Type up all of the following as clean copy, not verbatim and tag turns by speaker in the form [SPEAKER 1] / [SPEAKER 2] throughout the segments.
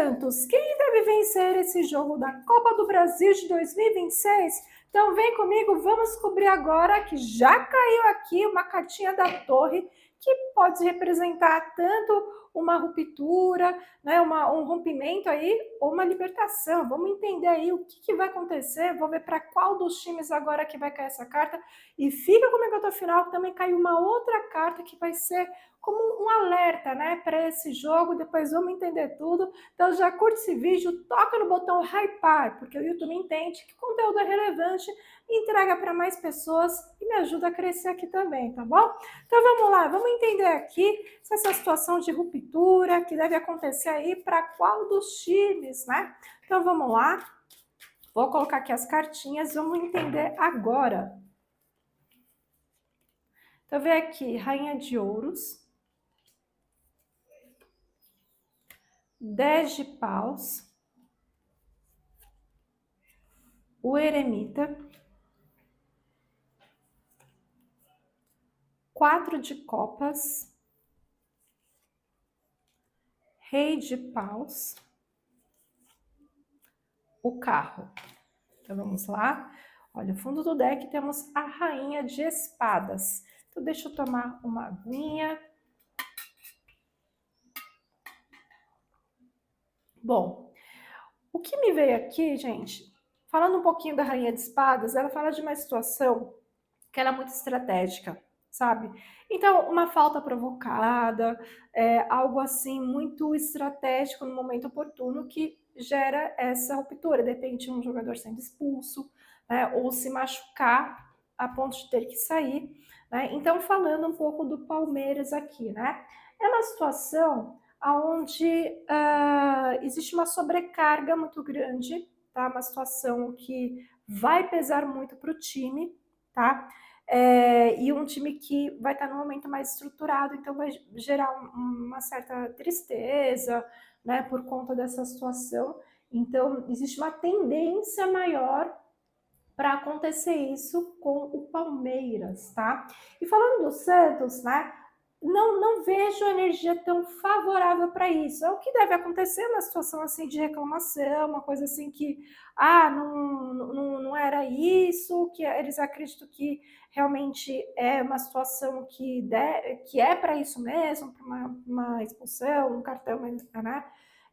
[SPEAKER 1] Santos, quem deve vencer esse jogo da Copa do Brasil de 2026? Então vem comigo, vamos descobrir agora que já caiu aqui uma cartinha da torre que pode representar tanto uma ruptura, né, um rompimento aí, ou uma libertação. Vamos entender aí o que vai acontecer, vou ver para qual dos times agora que vai cair essa carta. E fica comigo até o final, que também caiu uma outra carta que vai ser como um alerta, né, para esse jogo. Depois vamos entender tudo. Então já curte esse vídeo, toca no botão hypar, porque o YouTube entende que o conteúdo é relevante, entrega para mais pessoas e me ajuda a crescer aqui também, tá bom? Então vamos lá, vamos entender aqui se essa situação de ruptura que deve acontecer aí para qual dos times, né? Então vamos lá, vou colocar aqui as cartinhas, vamos entender agora. Então vem aqui, Rainha de Ouros, 10 de paus, o eremita, 4 de copas, rei de paus, o carro. Então vamos lá. Olha, no fundo do deck temos a rainha de espadas. Então deixa eu tomar uma aguinha. Bom, o que me veio aqui, gente, falando um pouquinho da rainha de espadas, ela fala de uma situação que ela é muito estratégica, sabe? Então, uma falta provocada, algo assim muito estratégico no momento oportuno que gera essa ruptura. De repente, um jogador sendo expulso, né, ou se machucar a ponto de ter que sair, né? Então, falando um pouco do Palmeiras aqui, né? É uma situação onde existe uma sobrecarga muito grande, tá? Uma situação que vai pesar muito para o time, tá? E um time que vai estar num momento mais estruturado, então vai gerar uma certa tristeza, né, por conta dessa situação. Então, existe uma tendência maior para acontecer isso com o Palmeiras, tá? E falando do Santos, né, não vejo energia tão favorável para isso. É o que deve acontecer uma situação assim de reclamação, uma coisa assim que, não era isso, que eles acreditam que realmente é uma situação que é para isso mesmo, para uma expulsão, um cartão, né?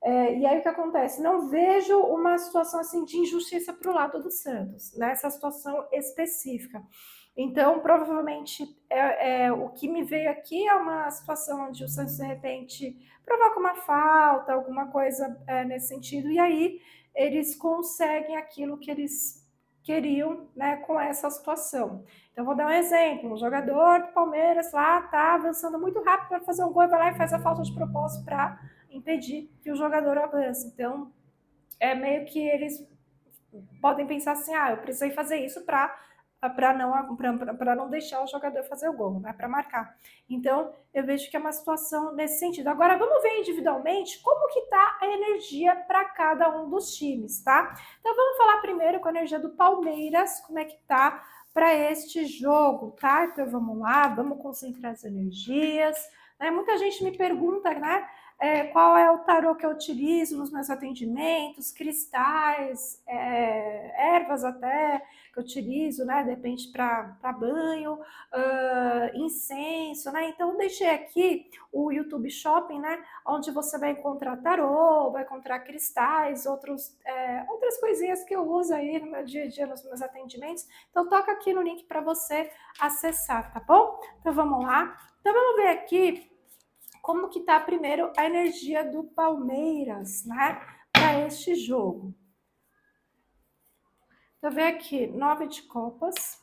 [SPEAKER 1] E aí o que acontece? Não vejo uma situação assim de injustiça para o lado do Santos, nessa situação específica. Então, provavelmente, o que me veio aqui é uma situação onde o Santos, de repente, provoca uma falta, alguma coisa nesse sentido, e aí eles conseguem aquilo que eles queriam, né, com essa situação. Então, vou dar um exemplo: um jogador do Palmeiras lá está avançando muito rápido para fazer um gol, vai lá e faz a falta de propósito para impedir que o jogador avance. Então, é meio que eles podem pensar assim: eu precisei fazer isso para não deixar o jogador fazer o gol, né, para marcar. Então, eu vejo que é uma situação nesse sentido. Agora, vamos ver individualmente como que tá a energia para cada um dos times, tá? Então, vamos falar primeiro com a energia do Palmeiras, como é que tá para este jogo, tá? Então, vamos lá, vamos concentrar as energias, né? Muita gente me pergunta, né, qual é o tarô que eu utilizo nos meus atendimentos, cristais, ervas até, que eu utilizo, né, de repente para banho, incenso, né? Então, deixei aqui o YouTube Shopping, né, onde você vai encontrar tarô, vai encontrar cristais, outras coisinhas que eu uso aí no meu dia a dia, nos meus atendimentos. Então, toca aqui no link para você acessar, tá bom? Então, vamos lá. Então, vamos ver aqui como que tá primeiro a energia do Palmeiras, né, para este jogo. Então, vem aqui, 9 de copas,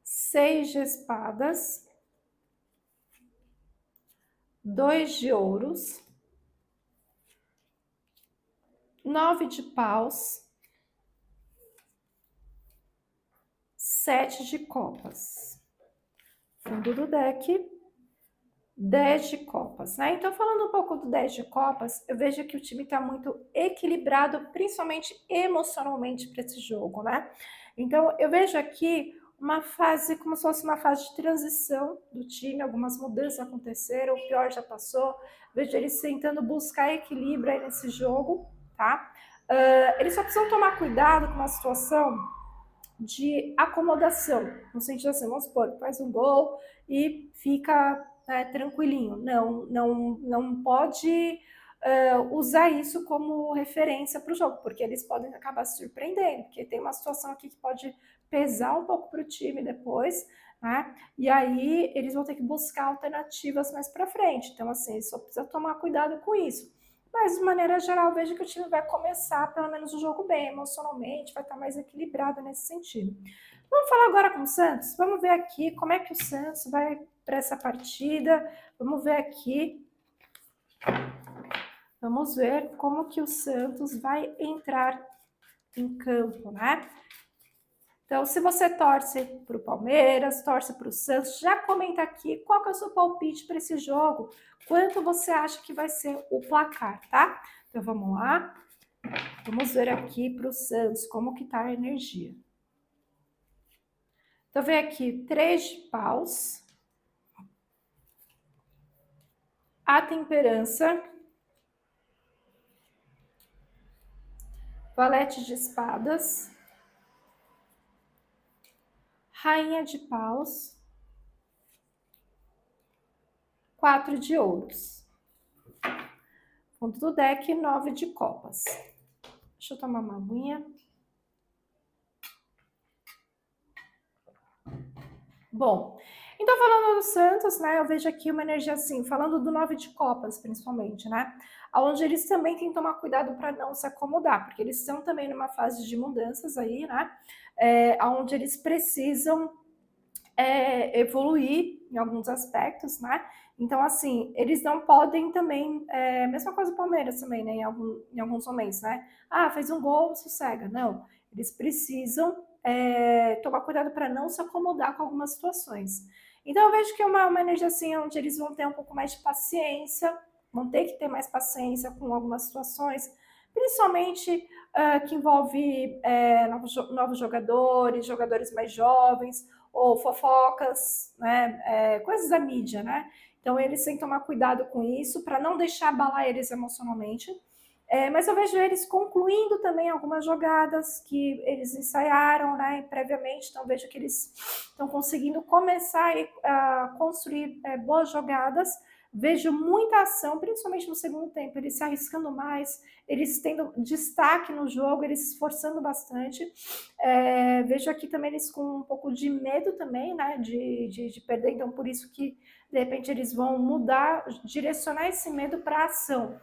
[SPEAKER 1] 6 de espadas, 2 de ouros, 9 de paus, 7 de copas. Fundo do deck, 10 de copas, né? Então, falando um pouco do 10 de copas, eu vejo que o time está muito equilibrado, principalmente emocionalmente, para esse jogo, né? Então, eu vejo aqui uma fase, como se fosse uma fase de transição do time, algumas mudanças aconteceram, o pior já passou. Vejo eles tentando buscar equilíbrio aí nesse jogo, tá? Eles só precisam tomar cuidado com uma situação de acomodação, no sentido assim, vamos supor, faz um gol e fica tranquilinho. Não pode usar isso como referência para o jogo, porque eles podem acabar se surpreendendo, porque tem uma situação aqui que pode pesar um pouco para o time depois, né? E aí eles vão ter que buscar alternativas mais para frente. Então, assim, só precisa tomar cuidado com isso. Mas, de maneira geral, vejo que o time vai começar, pelo menos, o jogo bem, emocionalmente, vai estar mais equilibrado nesse sentido. Vamos falar agora com o Santos? Vamos ver aqui como é que o Santos vai para essa partida. Vamos ver aqui. Vamos ver como que o Santos vai entrar em campo, né? Então, se você torce para o Palmeiras, torce para o Santos, já comenta aqui qual que é o seu palpite para esse jogo, quanto você acha que vai ser o placar, tá? Então, vamos lá. Vamos ver aqui para o Santos como que tá a energia. Então, vem aqui 3 de paus, a temperança, valete de espadas, rainha de paus, 4 de ouros. Fundo do deck, 9 de copas. Deixa eu tomar uma aguinha. Bom, então falando do Santos, né, eu vejo aqui uma energia assim, falando do 9 de copas, principalmente, né, onde eles também têm que tomar cuidado para não se acomodar, porque eles estão também numa fase de mudanças aí, né, onde eles precisam evoluir em alguns aspectos, né, então, assim, eles não podem também, mesma coisa do Palmeiras também, né, em alguns momentos, né, fez um gol, sossega, não, eles precisam tomar cuidado para não se acomodar com algumas situações. Então, eu vejo que é uma energia assim, onde eles vão ter um pouco mais de paciência, vão ter que ter mais paciência com algumas situações, principalmente que envolve novos jogadores, jogadores mais jovens, ou fofocas, né, coisas da mídia, né? Então, eles têm que tomar cuidado com isso, para não deixar abalar eles emocionalmente. Mas eu vejo eles concluindo também algumas jogadas que eles ensaiaram, né, previamente, então vejo que eles estão conseguindo começar a construir boas jogadas. Vejo muita ação, principalmente no segundo tempo, eles se arriscando mais, eles tendo destaque no jogo, eles se esforçando bastante. Vejo aqui também eles com um pouco de medo também, né, de perder, então por isso que de repente eles vão mudar, direcionar esse medo para ação,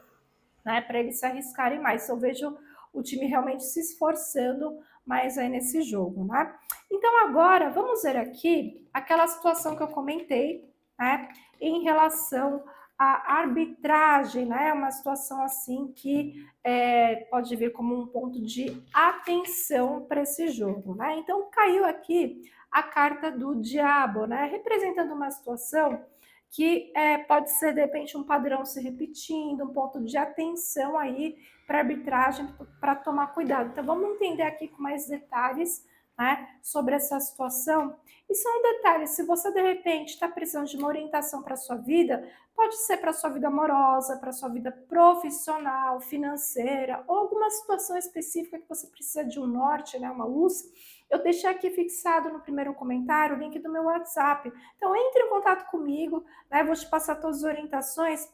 [SPEAKER 1] né, para eles se arriscarem mais. Eu vejo o time realmente se esforçando mais aí nesse jogo, né? Então agora vamos ver aqui aquela situação que eu comentei, né, em relação à arbitragem, né? Uma situação assim que pode vir como um ponto de atenção para esse jogo, né? Então caiu aqui a carta do diabo, né? Representando uma situação que pode ser, de repente, um padrão se repetindo, um ponto de atenção aí para a arbitragem, para tomar cuidado. Então, vamos entender aqui com mais detalhes, né, sobre essa situação. E são detalhes, se você, de repente, está precisando de uma orientação para a sua vida, pode ser para a sua vida amorosa, para a sua vida profissional, financeira, ou alguma situação específica que você precisa de um norte, né, uma luz. Eu deixei aqui fixado no primeiro comentário o link do meu WhatsApp. Então, entre em contato comigo, né? Vou te passar todas as orientações,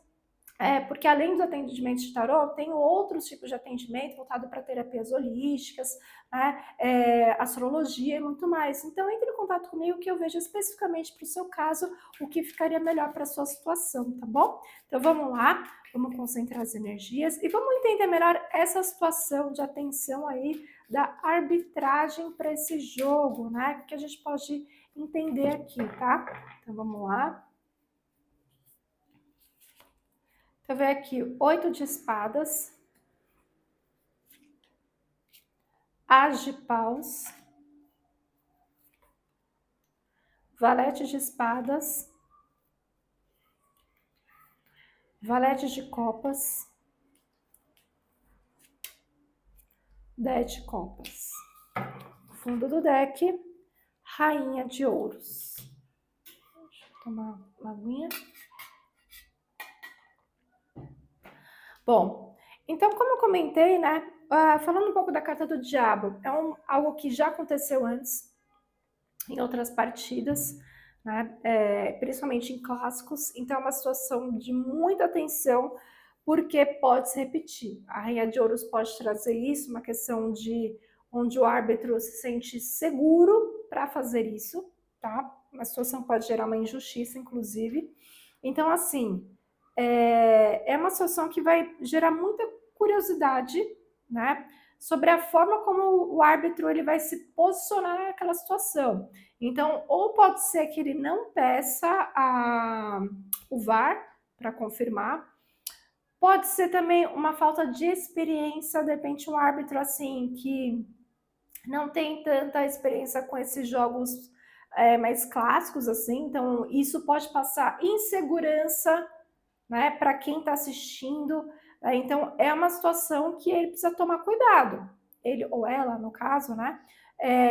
[SPEAKER 1] porque além dos atendimentos de tarô, tem outros tipos de atendimento voltado para terapias holísticas, né? Astrologia e muito mais. Então, entre em contato comigo que eu vejo especificamente para o seu caso o que ficaria melhor para a sua situação, tá bom? Então, vamos lá, vamos concentrar as energias e vamos entender melhor essa situação de atenção aí da arbitragem para esse jogo, né? Que a gente pode entender aqui, tá? Então, vamos lá. Então, vem aqui 8 de espadas, as de paus, valete de espadas, valete de copas, 10 de copas. Fundo do deck, rainha de ouros. Deixa eu tomar uma aguinha. Bom, então como eu comentei, né, falando um pouco da carta do diabo, é algo que já aconteceu antes, em outras partidas, né, principalmente em clássicos, então é uma situação de muita atenção, porque pode se repetir. A Rainha de Ouros pode trazer isso, uma questão de onde o árbitro se sente seguro para fazer isso, tá? Uma situação pode gerar uma injustiça, inclusive. Então, assim, é uma situação que vai gerar muita curiosidade, né? Sobre a forma como o árbitro ele vai se posicionar naquela situação. Então, ou pode ser que ele não peça o VAR para confirmar, pode ser também uma falta de experiência, de repente um árbitro assim que não tem tanta experiência com esses jogos mais clássicos assim, então isso pode passar insegurança, né, para quem está assistindo. Então, é uma situação que ele precisa tomar cuidado, ele ou ela, no caso, né?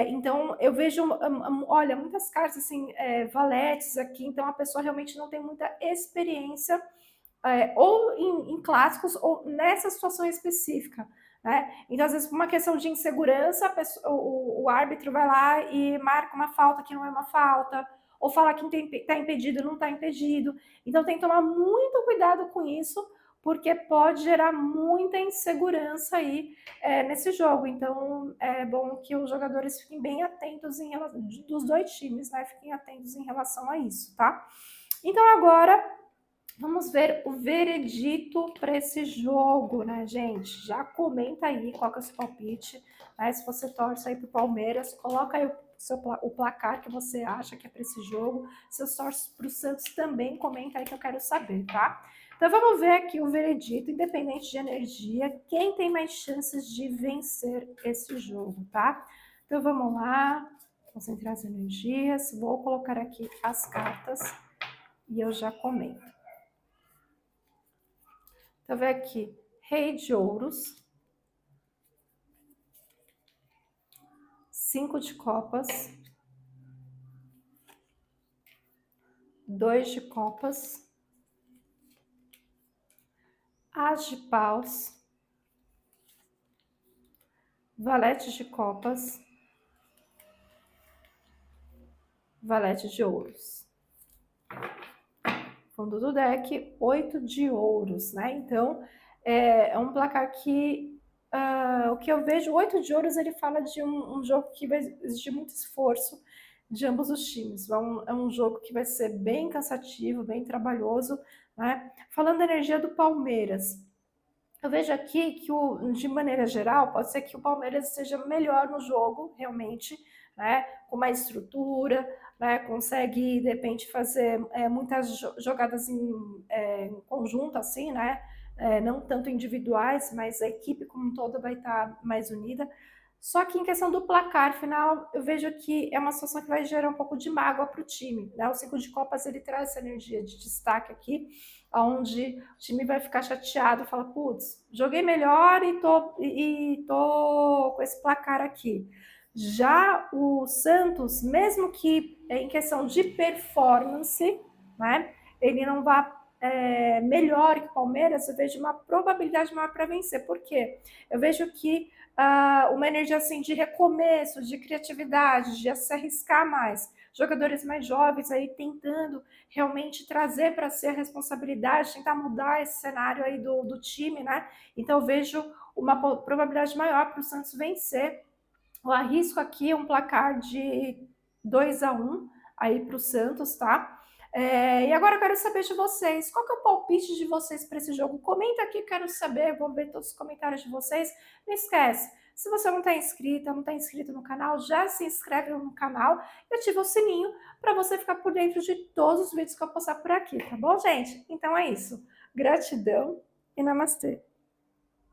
[SPEAKER 1] Então, eu vejo, olha, muitas cartas assim, valetes aqui, então a pessoa realmente não tem muita experiência, ou em clássicos, ou nessa situação específica. Né? Então, às vezes, por uma questão de insegurança, o árbitro vai lá e marca uma falta que não é uma falta, ou fala que está impedido, não está impedido. Então tem que tomar muito cuidado com isso, porque pode gerar muita insegurança aí nesse jogo. Então é bom que os jogadores fiquem bem atentos em relação, dos dois times, né? Fiquem atentos em relação a isso, tá? Então agora vamos ver o veredito para esse jogo, né, gente? Já comenta aí qual que é o seu palpite, né? Se você torce aí pro Palmeiras, coloca aí o placar que você acha que é para esse jogo. Se você torce pro Santos também, comenta aí que eu quero saber, tá? Então vamos ver aqui o veredito, independente de energia, quem tem mais chances de vencer esse jogo, tá? Então vamos lá, concentrar as energias, vou colocar aqui as cartas e eu já comento. Então, vem aqui, Rei de Ouros, 5 de Copas, 2 de Copas, As de Paus, Valete de Copas, Valete de Ouros. Fundo do deck, 8 de Ouros, né? Então, é um placar que o que eu vejo, 8 de Ouros, ele fala de um jogo que vai exigir muito esforço de ambos os times. É um jogo que vai ser bem cansativo, bem trabalhoso, né? Falando da energia do Palmeiras, eu vejo aqui que, de maneira geral, pode ser que o Palmeiras esteja melhor no jogo, realmente, né? Com mais estrutura, né? Consegue, de repente, fazer muitas jogadas em conjunto, assim, né? Não tanto individuais, mas a equipe como um todo vai estar mais unida. Só que em questão do placar final, eu vejo que é uma situação que vai gerar um pouco de mágoa para o time, né? O 5 de Copas, ele traz essa energia de destaque aqui, onde o time vai ficar chateado, fala, putz, joguei melhor e tô com esse placar aqui. Já o Santos, mesmo que em questão de performance, né, ele não vá melhor que o Palmeiras, eu vejo uma probabilidade maior para vencer. Por quê? Eu vejo que uma energia assim de recomeço, de criatividade, de se arriscar mais. Jogadores mais jovens aí tentando realmente trazer para si a responsabilidade, tentar mudar esse cenário aí do time, né? Então eu vejo uma probabilidade maior para o Santos vencer. Eu arrisco aqui um placar de 2-1 aí para o Santos, tá? E agora eu quero saber de vocês, qual que é o palpite de vocês para esse jogo? Comenta aqui, quero saber, vou ver todos os comentários de vocês. Não esquece, se você não está inscrita, não está inscrito no canal, já se inscreve no canal e ativa o sininho para você ficar por dentro de todos os vídeos que eu postar por aqui, tá bom, gente? Então é isso. Gratidão e namastê.